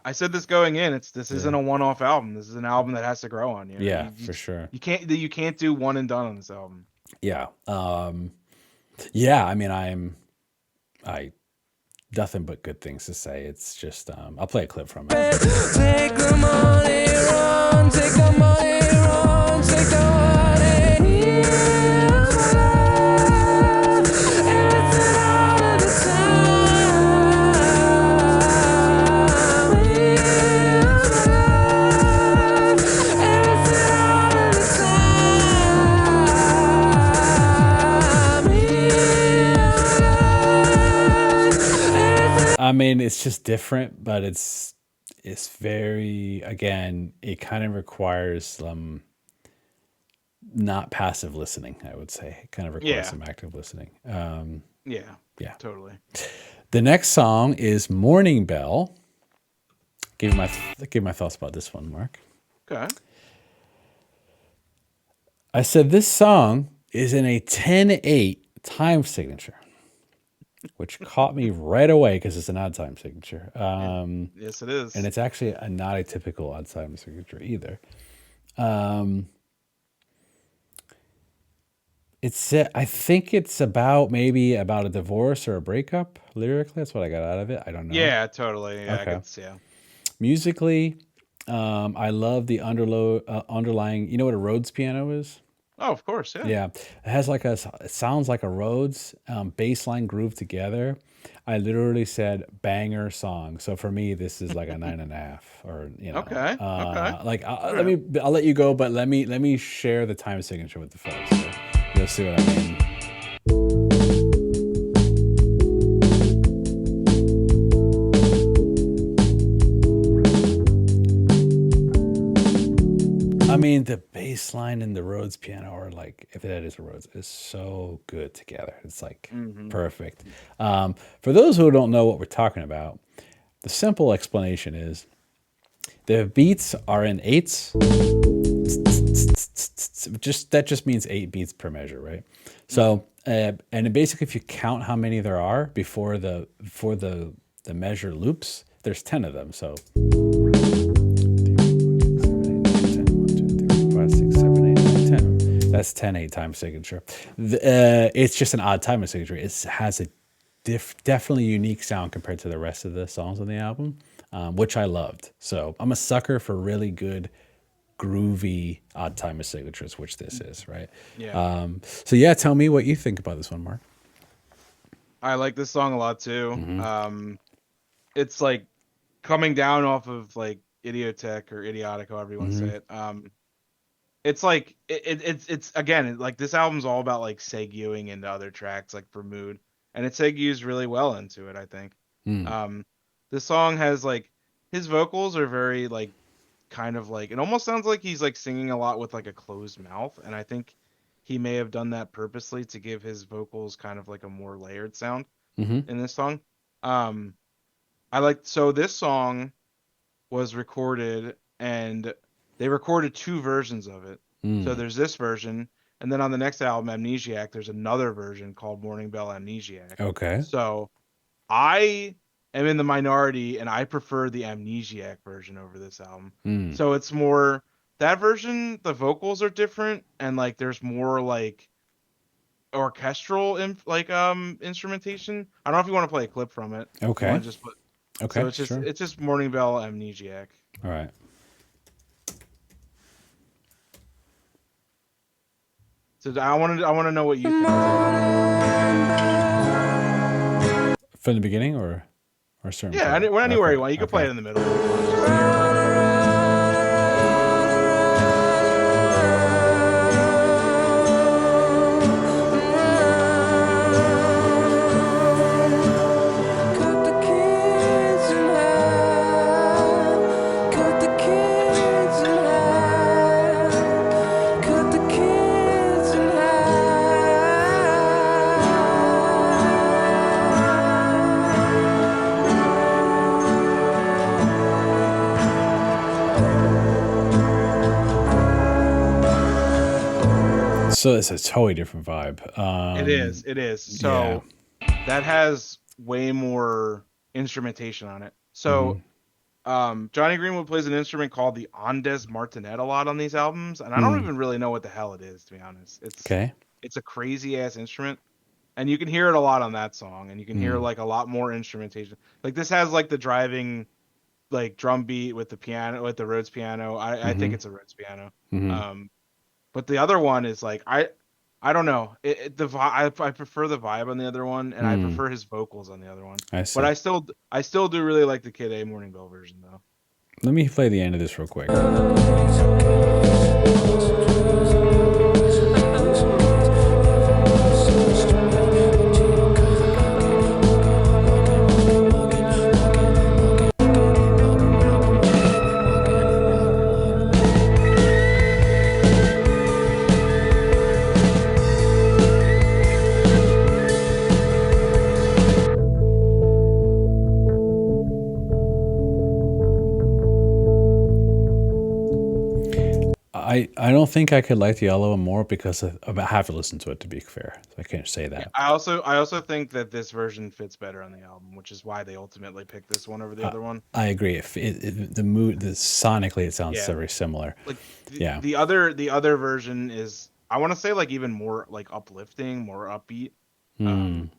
I said this going in. This isn't a one-off album. This is an album that has to grow on you. Yeah, for sure. You can't do one and done on this album. Yeah. I mean, I nothing but good things to say. It's just I'll play a clip from it. Take the money, run, take the money, run, take the money, here's my life. Everything all of the time. Here's my life. Everything all of the time. Here's my life. I mean, it's just different, but it's very, again, it kind of requires not passive listening, I would say. It kind of requires some active listening. Yeah, totally. The next song is Morning Bell. Give my thoughts about this one, Mark. Okay. I said this song is in a 10/8 time signature, which caught me right away because it's an odd time signature. Yes, it is. And it's actually not a typical odd time signature either. I think it's maybe about a divorce or a breakup lyrically. That's what I got out of it. I don't know. Yeah, totally. Yeah, Okay. Musically, I love the underlying. You know what a Rhodes piano is? Oh, of course. Yeah. Yeah, it has it sounds like a Rhodes bass line groove together. I literally said banger song. So for me, this is like a 9.5, or Okay. Like I'll let you go, but let me share the time signature with the folks. So you'll see what I mean. I mean, the bass line and the Rhodes piano are like, if that is a Rhodes, is so good together. It's like perfect. For those who don't know what we're talking about, the simple explanation is the beats are in eighths. Just means 8 beats per measure, right? So, and basically, if you count how many there are before the measure loops, there's 10 of them. So 5, 6, 7, 8, 9, 10. That's 10 8-time signature. It's just an odd time signature. It has a definitely unique sound compared to the rest of the songs on the album, which I loved. So I'm a sucker for really good, groovy odd time signatures, which this is, right? Yeah. So yeah, tell me what you think about this one, Mark. I like this song a lot too. It's like coming down off of like Idioteque or Idiotic, however you want to say it. It's like it's again like this album's all about like seguing into other tracks like for mood, and it segues really well into it, I think. This song has like his vocals are very like kind of like, it almost sounds like he's like singing a lot with like a closed mouth, and I think he may have done that purposely to give his vocals kind of like a more layered sound in this song. So this song was recorded, and they recorded 2 versions of it. So there's this version, and then on the next album, Amnesiac, there's another version called Morning Bell Amnesiac. Okay. So I am in the minority, and I prefer the Amnesiac version over this album. So it's more that version. The vocals are different, and like there's more like orchestral instrumentation. I don't know if you want to play a clip from it. Okay. Okay. So it's just Morning Bell Amnesiac. All right. So I want to know what you think. From the beginning or certain? Yeah, part? anywhere Okay, you want. You can play it in the middle. Cut the kids in half. Cut the kids in half. Cut the kids in So it's a totally different vibe. It is. So that has way more instrumentation on it. So Johnny Greenwood plays an instrument called the Andes Martinet a lot on these albums, and I don't even really know what the hell it is, to be honest. It's a crazy ass instrument, and you can hear it a lot on that song, and you can hear like a lot more instrumentation. Like this has like the driving like drum beat with the piano, with the Rhodes piano. I think it's a Rhodes piano. But the other one is like I don't know. I prefer the vibe on the other one, and I prefer his vocals on the other one. I see. But I still do really like the Kid A Morning Bell version though. Let me play the end of this real quick. I don't think I could like the yellow one more because I have to listen to it, to be fair. So I can't say that. I also think that this version fits better on the album, which is why they ultimately picked this one over the other one. I agree. The mood, sonically, it sounds very similar. Like the other version is, I want to say, like even more like uplifting, more upbeat, and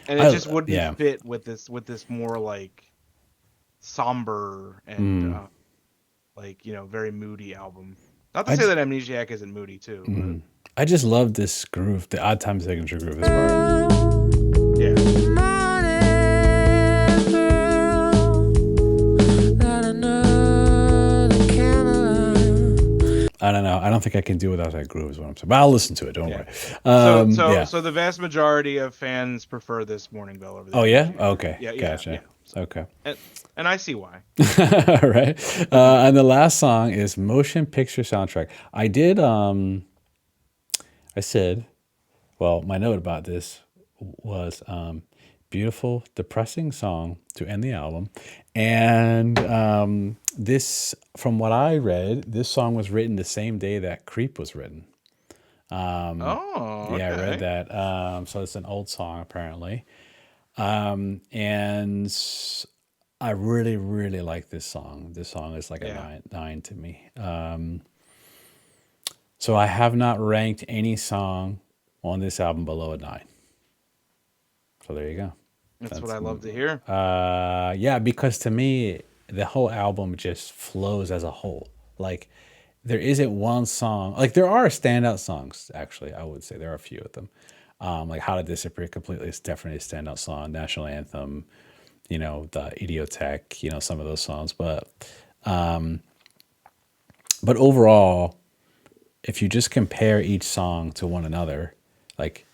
it just wouldn't fit with this more like somber and like very moody album. Not to say that Amnesiac isn't moody too. But... I just love this groove, the odd time signature groove. This part. Yeah. I don't know. I don't think I can do without that groove is what I'm saying. But I'll listen to it. Don't worry. So the vast majority of fans prefer this Morning Bell over the Oh, yeah? Okay. Yeah. Gotcha. Yeah. Okay. And I see why. All right. And the last song is Motion Picture Soundtrack. I said, well, my note about this was beautiful, depressing song to end the album. And this, from what I read, this song was written the same day that Creep was written. Oh, okay. Yeah, I read that. So it's an old song, apparently. And I really, really like this song. This song is like a Yeah. nine to me. So I have not ranked any song on this album below a 9. So there you go. That's what I love to hear. Yeah, because to me, the whole album just flows as a whole. Like, there isn't one song. Like, there are standout songs, actually, I would say. There are a few of them. Like, How to Disappear Completely is definitely a standout song. National Anthem, the Idioteque, some of those songs. But overall, if you just compare each song to one another, like,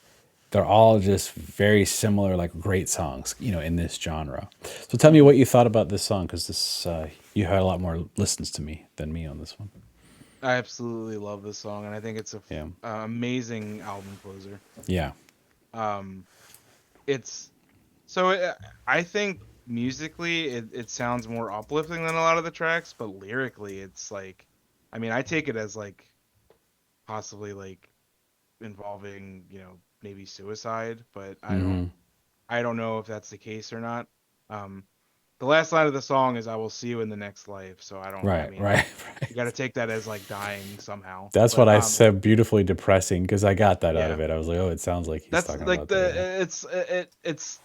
they're all just very similar, like great songs, in this genre. So tell me what you thought about this song, because you had a lot more listens to me than me on this one. I absolutely love this song, and I think it's a Yeah. amazing album closer. Yeah. It's so I think musically it sounds more uplifting than a lot of the tracks, but lyrically it's like, I mean, I take it as like possibly like involving maybe suicide, but I don't know if that's the case or not. The last line of the song is "I will see you in the next life," so I don't. I Right. mean, Right. you got to take that as like dying somehow. That's But what I said. Beautifully depressing, because I got that out yeah, of it. I was like, oh, it sounds like he's that's talking like about that. it's.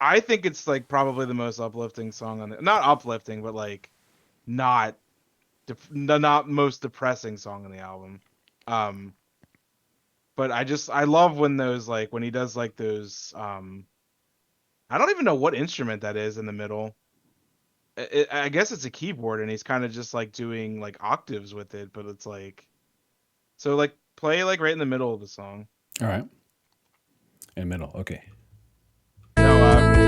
I think it's like probably the most uplifting song on the, not uplifting, but like not the not most depressing song on the album. But I love when those like when he does like those I don't even know what instrument that is in the middle. I guess it's a keyboard, and he's kind of just like doing like octaves with it, but it's like so like play like right in the middle of the song. All right. In the middle. Okay. No,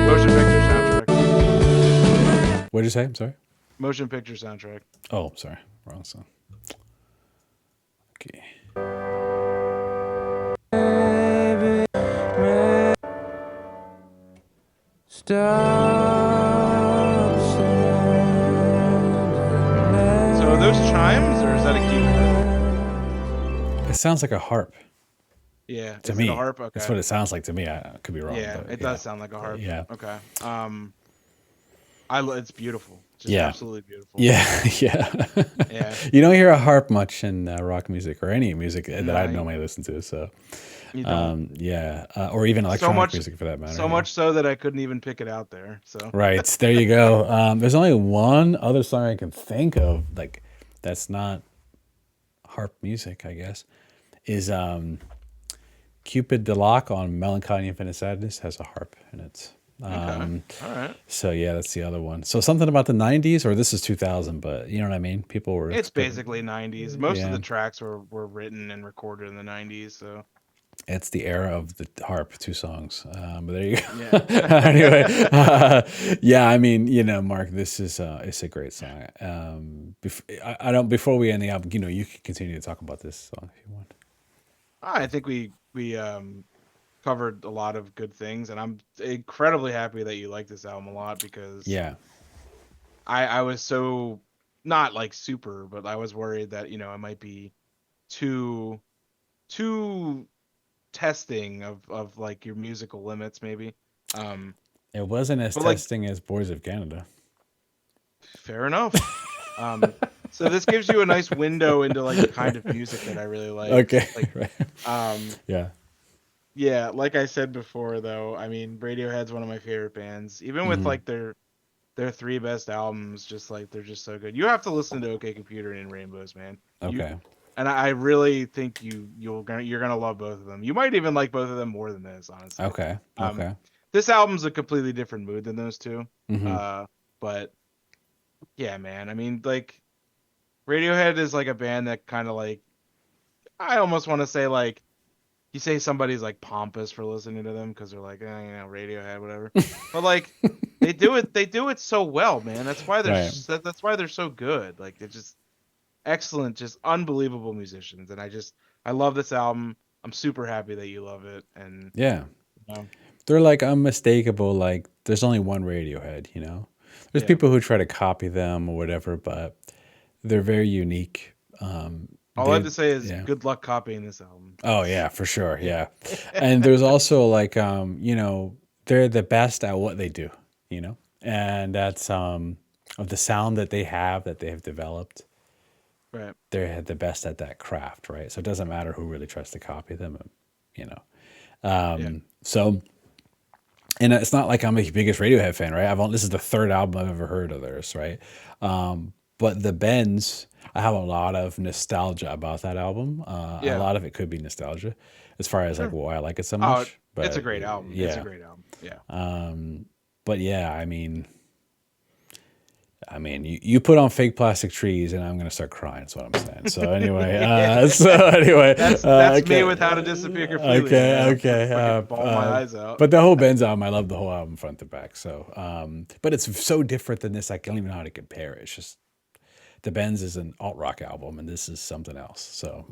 motion picture soundtrack. What did you say? I'm sorry. Motion picture soundtrack. Oh, sorry. Wrong song. Okay. Stop sending So are those chimes or is that a keyboard? It sounds like a harp Yeah, to is me. it a harp? Okay. That's what it sounds like to me. I could be wrong. Yeah, but it does sound like a harp. Yeah. Okay. It's beautiful. Just Yeah. absolutely beautiful. Yeah. Yeah. Yeah. You don't hear a harp much in rock music or any music that I No, normally listen to. So, You don't. yeah, or even electronic much- music for that matter. So yeah. much so that I couldn't even pick it out there. So Right there, you go. There's only one other song I can think of, like that's not harp music, I guess. Is Cupid the Lock on Melancholy Infinite Sadness has a harp in it. okay. All right. So yeah, that's the other one. So something about the '90s, or this is 2000, but you know what I mean. People were. It's basically 90s. Most of Yeah. the tracks were written and recorded in the 90s. So It's the era of the harp. 2 songs. But there you go. yeah. Anyway, yeah. I mean, Mark, this is it's a great song. I don't. Before we end the album, you can continue to talk about this song if you want. I think we covered a lot of good things, and I'm incredibly happy that you like this album a lot because Yeah. I was so not like super, but I was worried that it might be too testing of like your musical limits maybe. It wasn't as But, like- testing as Boys of Canada. Fair enough. So this gives you a nice window into like the kind of music that I really like. Okay. Like, Right. Yeah. yeah, like I said before, though, I mean, Radiohead's one of my favorite bands. Even with like their 3 best albums, just like they're just so good. You have to listen to OK Computer and Rainbows, man. Okay. And I really think you're gonna love both of them. You might even like both of them more than this, honestly. Okay. Okay. This album's a completely different mood than those two. Mhm. But yeah, man. I mean, like Radiohead is like a band that kind of like I almost want to say like you say somebody's like pompous for listening to them because they're like, Radiohead, whatever. But like they do it so well, man. That's why they're Right. that's why they're so good. Like they're just excellent, just unbelievable musicians. And I love this album. I'm super happy that you love it. And Yeah. you know, They're like unmistakable. Like there's only one Radiohead, you know? There's yeah, people who try to copy them or whatever, but they're very unique. all I have They, to say is yeah. good luck copying this album. Oh yeah, for sure. Yeah. And there's also like, you know, they're the best at what they do, you know? And that's, of the sound that they have developed, Right. they're the best at that craft, right? So it doesn't matter who really tries to copy them, you know? Yeah. So, and it's not like I'm a biggest Radiohead fan, right? This is the third album I've ever heard of theirs, right? But the Bends, I have a lot of nostalgia about that album. A Yeah. lot of it could be nostalgia, as far as like why I like it so Oh, much. it's a But great album. yeah, It's a great album. Yeah. but yeah, I mean, you put on Fake Plastic Trees, and I'm gonna start crying. That's what I'm saying. So anyway, That's okay. me with How to Disappear Completely. Okay, man. I'm okay. fucking bawling my eyes out. But the whole Benz album, I love the whole album front to back. So, but it's so different than this. I don't even know how to compare it. It's just the Benz is an alt rock album, and this is something else. So,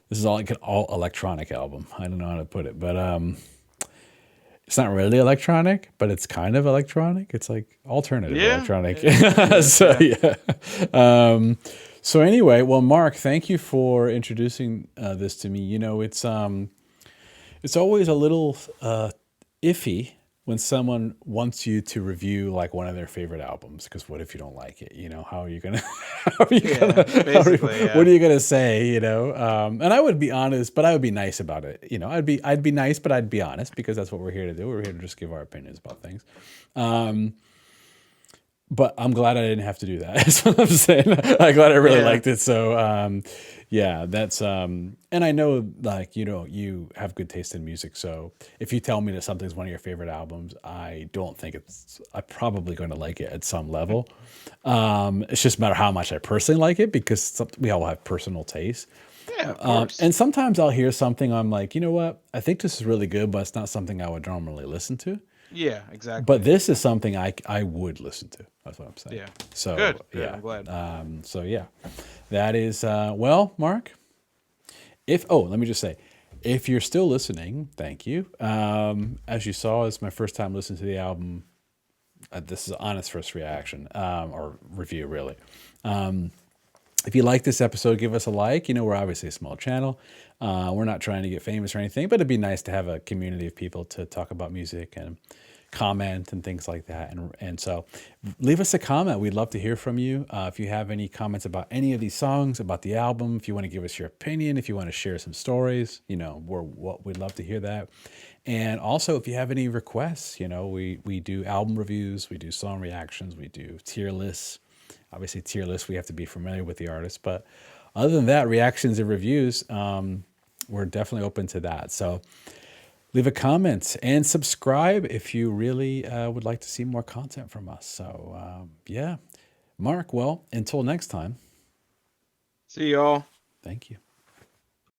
this is all electronic album. I don't know how to put it, but it's not really electronic, but it's kind of electronic. It's like alternative Yeah. electronic. So yeah. So anyway, well, Mark, thank you for introducing this to me. You know, it's always a little iffy when someone wants you to review like one of their favorite albums, because what if you don't like it? You know, how are you gonna? How are you gonna? Basically, yeah. What are you gonna say? You know, and I would be honest, but I would be nice about it. You know, I'd be nice, but I'd be honest, because that's what we're here to do. We're here to just give our opinions about things. But I'm glad I didn't have to do that. That's what I'm saying. I'm glad I really Yeah. liked it. So, yeah, that's, and I know like, you know, you have good taste in music. So if you tell me that something's one of your favorite albums, I don't think I'm probably going to like it at some level. It's just a matter how much I personally like it, because we all have personal taste. Yeah, of course. And sometimes I'll hear something, I'm like, you know what? I think this is really good, but it's not something I would normally listen to. Yeah, exactly. But this is something I would listen to. That's what I'm saying. Yeah. So Good. yeah. I'm glad. So yeah, that is well, Mark. Let me just say, if you're still listening, thank you. As you saw, it's my first time listening to the album. This is an honest first reaction or review, really. If you like this episode, give us a like. You know, we're obviously a small channel. We're not trying to get famous or anything, but it'd be nice to have a community of people to talk about music and comment and things like that. And so leave us a comment. We'd love to hear from you. If you have any comments about any of these songs, about the album, if you want to give us your opinion, if you want to share some stories, you know, we'd love to hear that. And also, if you have any requests, you know, we do album reviews, we do song reactions, we do tier lists. Obviously, tier lists, we have to be familiar with the artist. But other than that, reactions and reviews, we're definitely open to that. So leave a comment and subscribe if you really would like to see more content from us. So, yeah. Mark, well, until next time, See y'all. thank you.